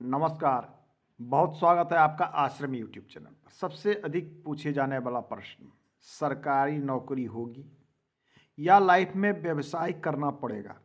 नमस्कार। बहुत स्वागत है आपका आश्रम यूट्यूब चैनल पर। सबसे अधिक पूछे जाने वाला प्रश्न, सरकारी नौकरी होगी या लाइफ में व्यवसाय करना पड़ेगा।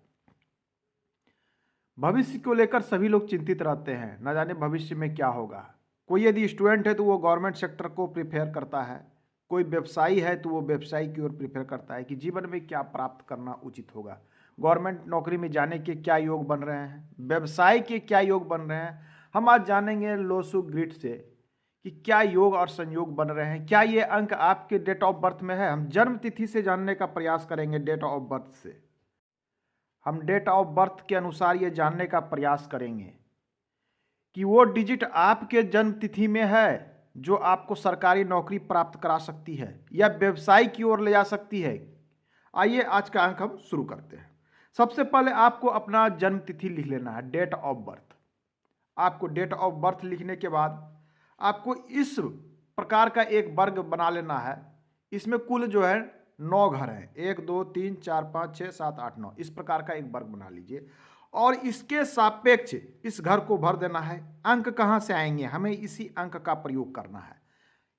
भविष्य को लेकर सभी लोग चिंतित रहते हैं, न जाने भविष्य में क्या होगा। कोई यदि स्टूडेंट है तो वो गवर्नमेंट सेक्टर को प्रिपेयर करता है, कोई व्यवसायी है तो वो व्यवसाय की ओर प्रिपेयर करता है कि जीवन में क्या प्राप्त करना उचित होगा, गवर्नमेंट नौकरी में जाने के क्या योग बन रहे हैं, व्यवसाय के क्या योग बन रहे हैं। हम आज जानेंगे लोसु ग्रिड से कि क्या योग और संयोग बन रहे हैं, क्या ये अंक आपके डेट ऑफ बर्थ में है। हम जन्म तिथि से जानने का प्रयास करेंगे, डेट ऑफ बर्थ से हम डेट ऑफ बर्थ के अनुसार ये जानने का प्रयास करेंगे कि वो डिजिट आपके जन्म तिथि में है जो आपको सरकारी नौकरी प्राप्त करा सकती है या व्यवसाय की ओर ले जा सकती है। आइए आज का अंक हम शुरू करते हैं। सबसे पहले आपको अपना जन्म तिथि लिख लेना है, डेट ऑफ बर्थ। आपको डेट ऑफ बर्थ लिखने के बाद आपको इस प्रकार का एक वर्ग बना लेना है। इसमें कुल जो है 9 घर हैं, 1 2 3 4 5 6 7 8 9, इस प्रकार का एक वर्ग बना लीजिए और इसके सापेक्ष इस घर को भर देना है। अंक कहाँ से आएंगे, हमें इसी अंक का प्रयोग करना है।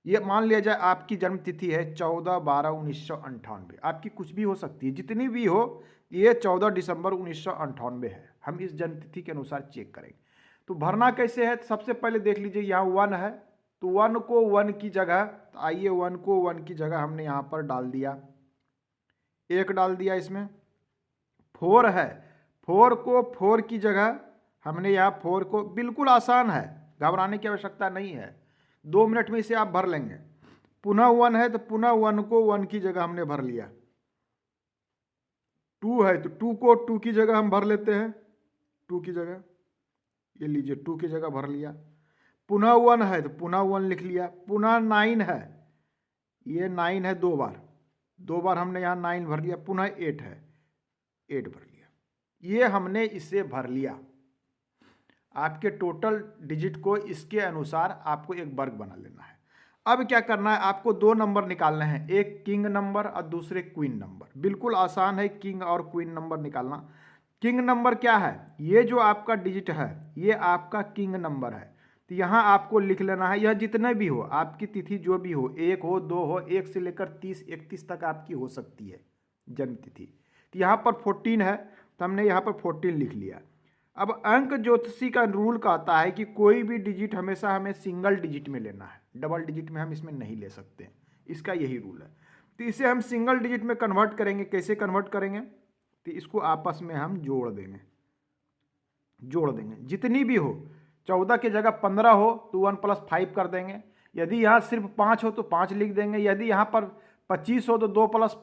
ये मान लिया जाए आपकी जन्म तिथि है 14/12/1998, आपकी कुछ भी हो सकती है, जितनी भी हो। ये 14 दिसंबर 1998 है। हम इस जन्म तिथि के अनुसार चेक करेंगे। तो भरना कैसे है, सबसे पहले देख लीजिए यहाँ 1 है तो 1 को 1 की जगह, तो आइए 1 को 1 की जगह हमने यहाँ पर डाल दिया, 1 डाल दिया। इसमें 4 है, 4 को 4 की जगह हमने यहाँ 4 को, बिल्कुल आसान है, घबराने की आवश्यकता नहीं है, 2 मिनट में इसे आप भर लेंगे। पुनः 1 है तो पुनः 1 को 1 की जगह हमने भर लिया। 2 है तो 2 को 2 की जगह हम भर लेते हैं, 2 की जगह, ये लीजिए 2 की जगह भर लिया। पुनः 1 है तो पुनः 1 लिख लिया। पुनः 9 है, ये 9 है, 2 बार हमने यहाँ 9 भर लिया। पुनः 8 है, 8 भर लिया। ये हमने इसे भर लिया। आपके टोटल डिजिट को इसके अनुसार आपको एक वर्ग बना लेना है। अब क्या करना है, आपको 2 नंबर निकालने हैं, एक किंग नंबर और दूसरे क्वीन नंबर। बिल्कुल आसान है किंग और क्वीन नंबर निकालना। किंग नंबर क्या है, ये जो आपका डिजिट है ये आपका किंग नंबर है। तो यहाँ आपको लिख लेना है, यह जितने भी हो, आपकी तिथि जो भी हो, 1 हो 2 हो, 1 से लेकर 30 31 तक आपकी हो सकती है जन्म तिथि। तो यहाँ पर 14 है तो हमने यहाँ पर 14 लिख लिया। अब अंक ज्योतिषी का रूल कहता है कि कोई भी डिजिट हमेशा हमें सिंगल डिजिट में लेना है, डबल डिजिट में हम इसमें नहीं ले सकते। इसका यही रूल है। तो इसे हम सिंगल डिजिट में कन्वर्ट करेंगे। कैसे कन्वर्ट करेंगे, तो इसको आपस में हम जोड़ देंगे, जितनी भी हो। 14 की जगह 15 हो तो 1 + 5 कर देंगे। यदि यहाँ सिर्फ 5 हो तो 5 लिख देंगे। यदि यहाँ पर 25 हो तो 2 +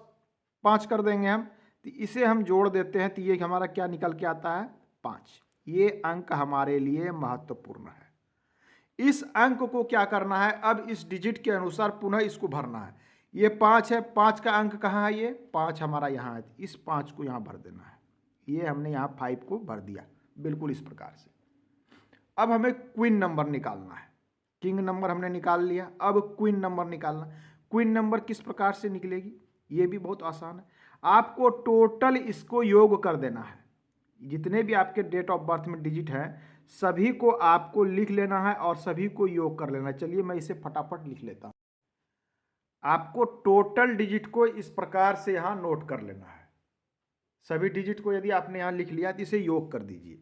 5 कर देंगे हम। तो इसे हम जोड़ देते हैं तो ये हमारा क्या निकल के आता है, 5। ये अंक हमारे लिए महत्वपूर्ण है। इस अंक को क्या करना है, अब इस डिजिट के अनुसार पुनः इसको भरना है। ये 5 है, 5 का अंक कहाँ है, ये 5 हमारा यहाँ है। इस 5 को यहाँ भर देना है। ये हमने यहाँ 5 को भर दिया, बिल्कुल इस प्रकार से। अब हमें क्वीन नंबर निकालना है। किंग नंबर हमने निकाल लिया, अब क्वीन नंबर निकालना। क्वीन नंबर किस प्रकार से निकलेगी, ये भी बहुत आसान है। आपको टोटल इसको योग कर देना है। जितने भी आपके डेट ऑफ बर्थ में डिजिट हैं सभी को आपको लिख लेना है और सभी को योग कर लेना है। चलिए मैं इसे फटाफट लिख लेता हूँ। आपको टोटल डिजिट को इस प्रकार से यहाँ नोट कर लेना है। सभी डिजिट को यदि आपने यहाँ लिख लिया तो इसे योग कर दीजिए,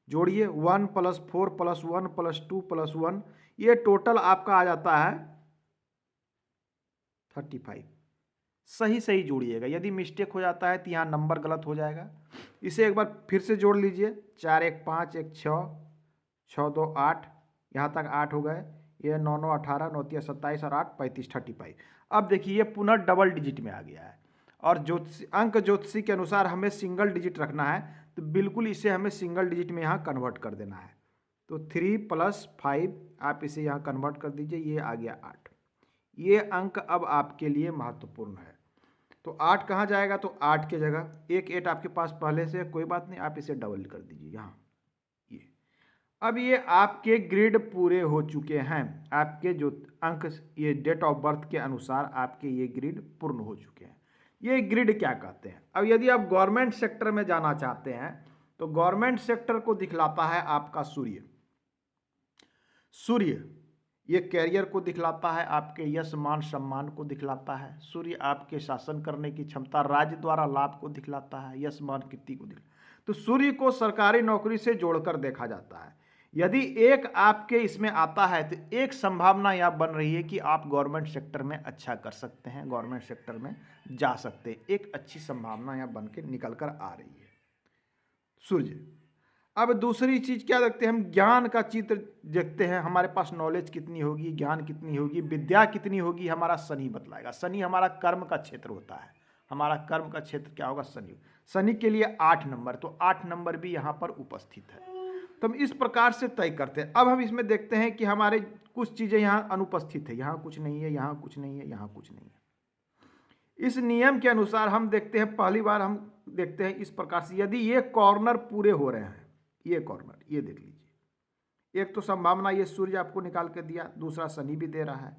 जोड़िए। 1 + 4 + 1 + 2 + 1, ये टोटल आपका आ जाता है 35। सही जोड़िएगा, यदि मिस्टेक हो जाता है तो यहाँ नंबर गलत हो जाएगा। इसे एक बार फिर से जोड़ लीजिए। 4 1 5 1 6 6 2 8, यहाँ तक 8 हो गए। ये 9 9 18 9 3 27 और 8 35 35। अब देखिए ये पुनः डबल डिजिट में आ गया है और अंक ज्योतिषी के अनुसार हमें सिंगल डिजिट रखना है, तो बिल्कुल इसे हमें सिंगल डिजिट में यहाँ कन्वर्ट कर देना है। तो 3 + 5 आप इसे यहाँ कन्वर्ट कर दीजिए, ये आ गया 8। ये अंक अब आपके लिए महत्वपूर्ण है। तो 8 कहाँ जाएगा, तो 8 की जगह एक 8 आपके पास पहले से, कोई बात नहीं, आप इसे डबल कर दीजिए यहाँ। ये अब ये आपके ग्रिड पूरे हो चुके हैं। आपके जो अंक ये डेट ऑफ बर्थ के अनुसार आपके ये ग्रिड पूर्ण हो चुके हैं। ये ग्रिड क्या कहते हैं। अब यदि आप गवर्नमेंट सेक्टर में जाना चाहते हैं तो गवर्नमेंट सेक्टर को दिखलाता है आपका सूर्य। सूर्य ये कैरियर को दिखलाता है, आपके यश मान सम्मान को दिखलाता है। सूर्य आपके शासन करने की क्षमता, राज्य द्वारा लाभ को दिखलाता है, यश मान कीर्ति को दिखलाता है। तो सूर्य को सरकारी नौकरी से जोड़कर देखा जाता है। यदि एक आपके इसमें आता है तो एक संभावना यह बन रही है कि आप गवर्नमेंट सेक्टर में अच्छा कर सकते हैं, गवर्नमेंट सेक्टर में जा सकते हैं। एक अच्छी संभावना यह बन के निकल कर आ रही है सूर्य। अब दूसरी चीज क्या देखते हैं हम, ज्ञान का चित्र देखते हैं। हमारे पास नॉलेज कितनी होगी, ज्ञान कितनी होगी, विद्या कितनी होगी, हमारा शनि बतलाएगा। शनि हमारा कर्म का क्षेत्र होता है। हमारा कर्म का क्षेत्र क्या होगा, शनि। शनि के लिए 8 नंबर, तो 8 नंबर भी यहाँ पर उपस्थित है। तो हम इस प्रकार से तय करते हैं। अब हम इसमें देखते हैं कि हमारे कुछ चीजें यहाँ अनुपस्थित है, यहाँ कुछ नहीं है, यहाँ कुछ नहीं है, यहाँ कुछ नहीं है। इस नियम के अनुसार हम देखते हैं, पहली बार हम देखते हैं इस प्रकार से, यदि ये कॉर्नर पूरे हो रहे हैं, ये कॉर्नर, ये देख लीजिए। एक तो संभावना ये सूर्य आपको निकाल के दिया, दूसरा शनि भी दे रहा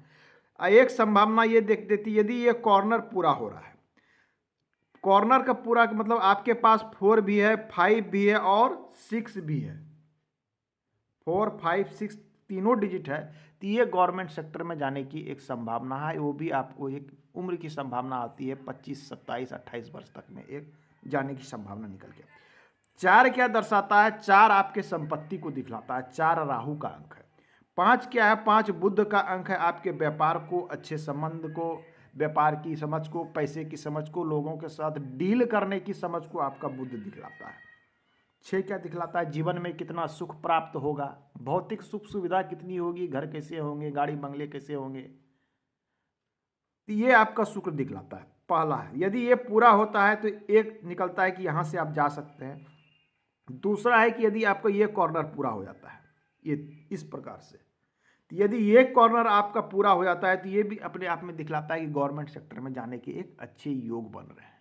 है। एक संभावना ये देख देती, यदि ये कॉर्नर पूरा हो रहा है, कॉर्नर का पूरा मतलब आपके पास 4 भी है, 5 भी है और 6 भी है। 4, 5, 6 तीनों डिजिट है, तो ये गवर्नमेंट सेक्टर में जाने की एक संभावना है। वो भी आपको एक उम्र की संभावना आती है, 25, 27, 28 वर्ष तक में एक जाने की संभावना निकल के। 4 क्या दर्शाता है, 4 आपके संपत्ति को दिखलाता है, 4 राहु का अंक है। 5 क्या है, 5 बुध का अंक है, आपके व्यापार को, अच्छे संबंध को, व्यापार की समझ को, पैसे की समझ को, लोगों के साथ डील करने की समझ को आपका बुध दिखलाता है। 6 क्या दिखलाता है, जीवन में कितना सुख प्राप्त होगा, भौतिक सुख सुविधा कितनी होगी, घर कैसे होंगे, गाड़ी बंगले कैसे होंगे, तो ये आपका शुक्र दिखलाता है। पहला है, यदि ये पूरा होता है तो एक निकलता है कि यहाँ से आप जा सकते हैं। दूसरा है कि यदि आपका ये कॉर्नर पूरा हो जाता है, ये इस प्रकार से, तो यदि ये कॉर्नर आपका पूरा हो जाता है तो ये भी अपने आप में दिखलाता है कि गवर्नमेंट सेक्टर में जाने के एक अच्छे योग बन रहे हैं।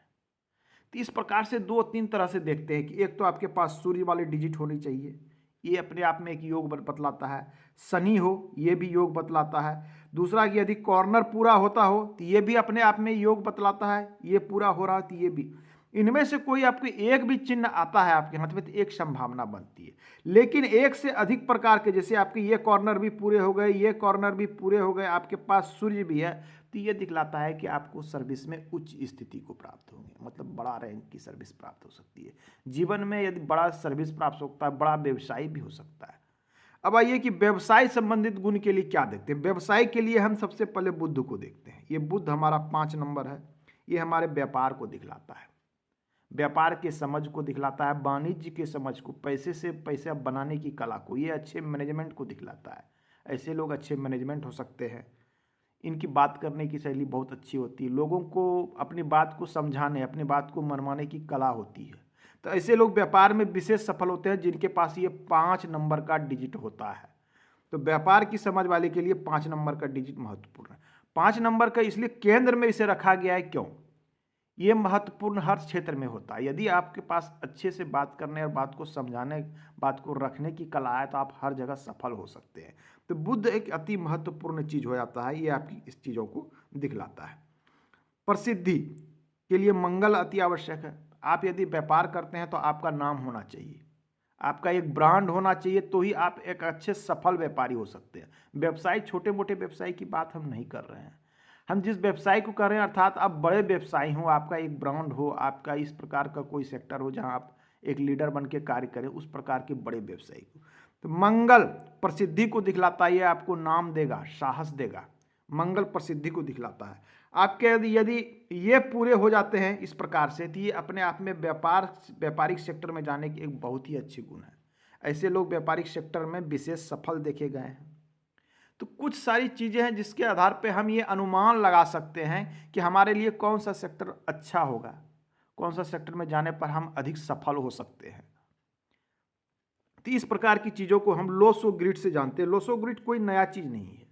तो इस प्रकार से 2-3 तरह से देखते हैं कि एक तो आपके पास सूर्य वाली डिजिट होनी चाहिए, ये अपने आप में एक योग बतलाता है। शनि हो, ये भी योग बतलाता है। दूसरा कि यदि कॉर्नर पूरा होता हो तो ये भी अपने आप में योग बतलाता है, ये पूरा हो रहा है तो ये भी। इनमें से कोई आपको एक भी चिन्ह आता है आपके हाथ में तो एक संभावना बनती है। लेकिन एक से अधिक प्रकार के, जैसे आपके ये कॉर्नर भी पूरे हो गए, ये कॉर्नर भी पूरे हो गए, आपके पास सूर्य भी है, तो ये दिखलाता है कि आपको सर्विस में उच्च स्थिति को प्राप्त होंगे, मतलब बड़ा रैंक की सर्विस प्राप्त हो सकती है। जीवन में यदि बड़ा सर्विस प्राप्त हो सकता है, बड़ा व्यवसाय भी हो सकता है। अब आइए कि व्यवसाय संबंधित गुण के लिए क्या देखते हैं। व्यवसाय के लिए हम सबसे पहले बुध को देखते हैं। ये बुध हमारा 5 नंबर है, ये हमारे व्यापार को दिखलाता है, व्यापार के समझ को दिखलाता है, वाणिज्य के समझ को, पैसे से पैसा बनाने की कला को, ये अच्छे मैनेजमेंट को दिखलाता है। ऐसे लोग अच्छे मैनेजमेंट हो सकते हैं। इनकी बात करने की शैली बहुत अच्छी होती है, लोगों को अपनी बात को समझाने, अपनी बात को मनवाने की कला होती है। तो ऐसे लोग व्यापार में विशेष सफल होते हैं जिनके पास ये 5 नंबर का डिजिट होता है। तो व्यापार की समझ वाले के लिए 5 नंबर का डिजिट महत्वपूर्ण है। 5 नंबर का इसलिए केंद्र में इसे रखा गया है, क्यों? ये महत्वपूर्ण हर क्षेत्र में होता है। यदि आपके पास अच्छे से बात करने और बात को समझाने, बात को रखने की कला है तो आप हर जगह सफल हो सकते हैं। तो बुध एक अति महत्वपूर्ण चीज हो जाता है, ये आपकी इस चीज़ों को दिखलाता है। प्रसिद्धि के लिए मंगल अति आवश्यक है। आप यदि व्यापार करते हैं तो आपका नाम होना चाहिए, आपका एक ब्रांड होना चाहिए, तो ही आप एक अच्छे सफल व्यापारी हो सकते हैं। व्यवसाय, छोटे मोटे व्यवसाय की बात हम नहीं कर रहे हैं, हम जिस व्यवसाय को कर रहे हैं अर्थात आप बड़े व्यवसायी हो, आपका एक ब्रांड हो, आपका इस प्रकार का कोई सेक्टर हो जहां आप एक लीडर बन के कार्य करें, उस प्रकार के बड़े व्यवसायी को। तो मंगल प्रसिद्धि को दिखलाता है, ये आपको नाम देगा, साहस देगा। मंगल प्रसिद्धि को दिखलाता है। आपके यदि ये पूरे हो जाते हैं इस प्रकार से, तो ये अपने आप में व्यापारिक सेक्टर में जाने के एक बहुत ही अच्छे गुण है। ऐसे लोग व्यापारिक सेक्टर में विशेष सफल देखे गए हैं। तो कुछ सारी चीज़ें हैं जिसके आधार पे हम ये अनुमान लगा सकते हैं कि हमारे लिए कौन सा सेक्टर अच्छा होगा, कौन सा सेक्टर में जाने पर हम अधिक सफल हो सकते हैं। तो इस प्रकार की चीज़ों को हम लोसो ग्रिड से जानते हैं। लोसो ग्रिड कोई नया चीज़ नहीं है,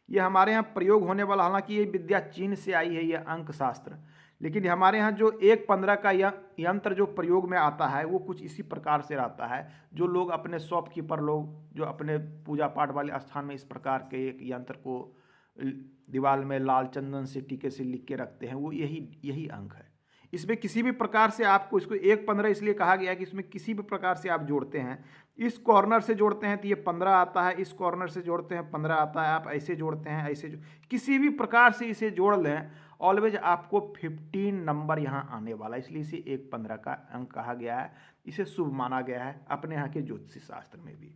ये हमारे यहाँ प्रयोग होने वाला, हालांकि ये विद्या चीन से आई है, ये अंक शास्त्र, लेकिन हमारे यहाँ जो 1-15 का यंत्र जो प्रयोग में आता है वो कुछ इसी प्रकार से रहता है। जो लोग अपने शॉपकीपर लोग जो अपने पूजा पाठ वाले स्थान में इस प्रकार के एक यंत्र को दीवार में लाल चंदन से टीके से लिख के रखते हैं, वो यही अंक है। इसमें किसी भी प्रकार से आपको, इसको 1-15 इसलिए कहा गया है कि इसमें किसी भी प्रकार से आप जोड़ते हैं, इस कॉर्नर से जोड़ते हैं तो ये 15 आता है, इस कॉर्नर से जोड़ते हैं 15 आता है, आप ऐसे जोड़ते हैं, ऐसे किसी भी प्रकार से इसे जोड़ लें, ऑलवेज आपको 15 नंबर यहाँ आने वाला है। इसलिए इसे 1-15 का अंक कहा गया है, इसे शुभ माना गया है अपने यहाँ के ज्योतिषी शास्त्र में भी।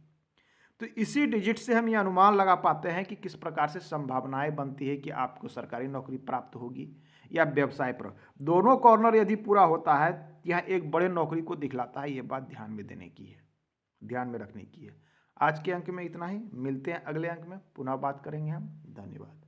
तो इसी डिजिट से हम ये अनुमान लगा पाते हैं कि किस प्रकार से संभावनाएं बनती है कि आपको सरकारी नौकरी प्राप्त होगी या व्यवसाय पर। दोनों कॉर्नर यदि पूरा होता है, यह एक बड़े नौकरी को दिखलाता है। ये बात ध्यान में देने की है, ध्यान में रखने की है। आज के अंक में इतना ही, मिलते हैं अगले अंक में, पुनः बात करेंगे हम। धन्यवाद।